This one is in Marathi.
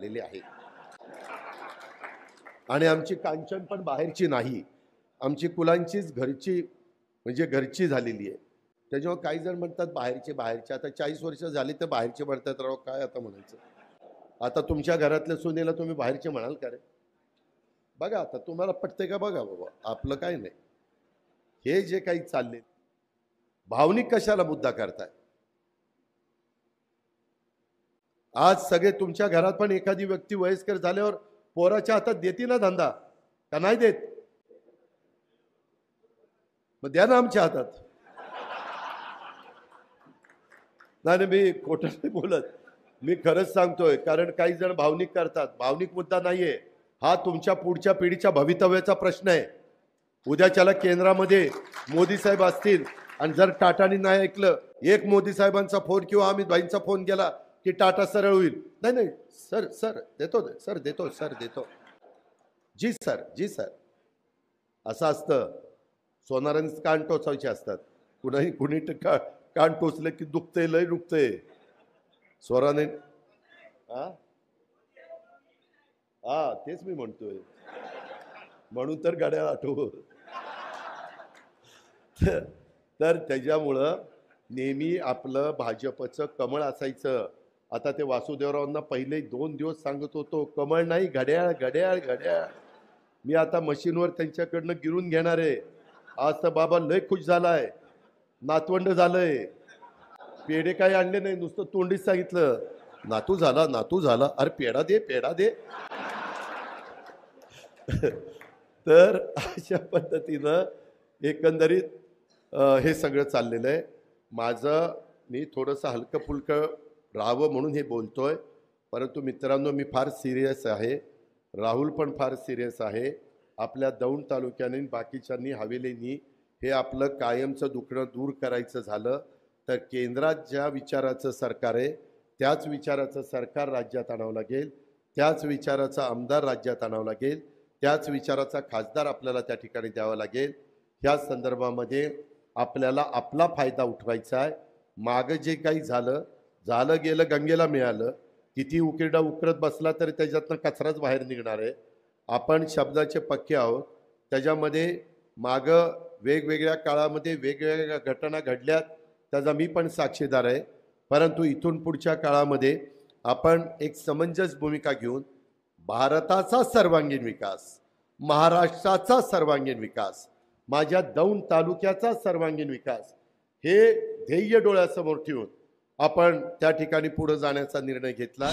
घातलेली आहे आणि आमची कांचन पण बाहेरची नाही, आमची कुलांचीच घरची म्हणजे घरची झालेली आहे. त्याच्यामुळे काही जण म्हणतात बाहेरचे आता 40 वर्ष झाली तर बाहेरचे म्हणतात. राव काय आता म्हणायचं. आता तुमच्या घरातल्या सुनेला तुम्ही बाहेरचे म्हणाल का रे? बघा आता तुम्हाला पटते का बघा बाबा, आपलं काय नाही. हे जे काही चालले भावनिक कशाला मुद्दा करताय. आज सगळे तुमच्या घरात पण एखादी व्यक्ती वयस्कर झाल्यावर पोराच्या हातात देते ना धंदा का नाही देत? मग द्या ना आमच्या हातात. नाही मी खोटं नाही बोलत, मी खरंच सांगतोय. कारण काही जण भावनिक करतात. भावनिक मुद्दा नाहीये हा, तुमच्या पुढच्या पिढीच्या भवितव्याचा प्रश्न आहे. उद्याच्याला केंद्रामध्ये मोदी साहेब असतील आणि जर टाटानी नाही ऐकलं, एक मोदी साहेबांचा फोन किंवा अमित भाईंचा फोन गेला की टाटा सरळ होईल. नाही नाही सर सर देतो सर देतो सर देतो जी सर असं असतं. सोनारांनी कान टोचायचे असतात. कुणी कान टोचले की दुखते, लय दुखते. स्वराने हा तेच मी म्हणतोय, म्हणून तर गाड्या आठव. तर त्याच्यामुळं नेहमी आपलं भाजपचं कमळ असायचं. आता ते वासुदेवरावांना पहिले 2 दिवस सांगत होतो, कमळ नाही घड्याळ घड्याळ घड्याळ. मी आता मशीनवर त्यांच्याकडनं गिरून घेणार आहे. आज तर बाबा लय खुश झालाय, नातवंड झालंय. पेढे काही आणले नाही, नुसतं तोंडीच सांगितलं नातू झाला. अरे पेढा दे. तर अशा पद्धतीनं एकंदरीत हे सगळं चाललेलं आहे. मी थोडंसं हलकं फुलकं राहावं म्हणून हे बोलतोय. परंतु मित्रांनो, मी फार सिरियस आहे. राहुल पण फार सिरियस आहे. आपल्या दौंड तालुक्याने बाकीच्यांनी हवेलींनी हे आपलं कायमचं दुखणं दूर करायचं झालं तर केंद्रात ज्या विचाराचं सरकार आहे त्याच विचाराचं सरकार राज्यात आणावं लागेल, त्याच विचाराचा आमदार राज्यात आणावं लागेल, त्याच विचाराचा खासदार आपल्याला त्या ठिकाणी द्यावा लागेल. ह्या संदर्भामध्ये आपल्याला आपला फायदा उठवायचा आहे. मागं जे काही झालं गेलं, गंगेला मिळालं. किती उकिरडा उकरत बसला तरी त्याच्यातनं कचराच बाहेर निघणार आहे. आपण शब्दाचे पक्के आहोत. त्याच्यामध्ये मागं वेगवेगळ्या काळामध्ये वेगवेगळ्या घटना घडल्यात, त्याचा मी पण साक्षीदार आहे. परंतु इथून पुढच्या काळामध्ये आपण एक समंजस भूमिका घेऊन भारताचा सर्वांगीण विकास, महाराष्ट्राचा सर्वांगीण विकास, माझ्या दौंड तालुक्याचा सर्वांगीण विकास हे ध्येय डोळ्यासमोर ठेवून आपण त्या ठिकाणी पुढे जाण्याचा निर्णय घेतला.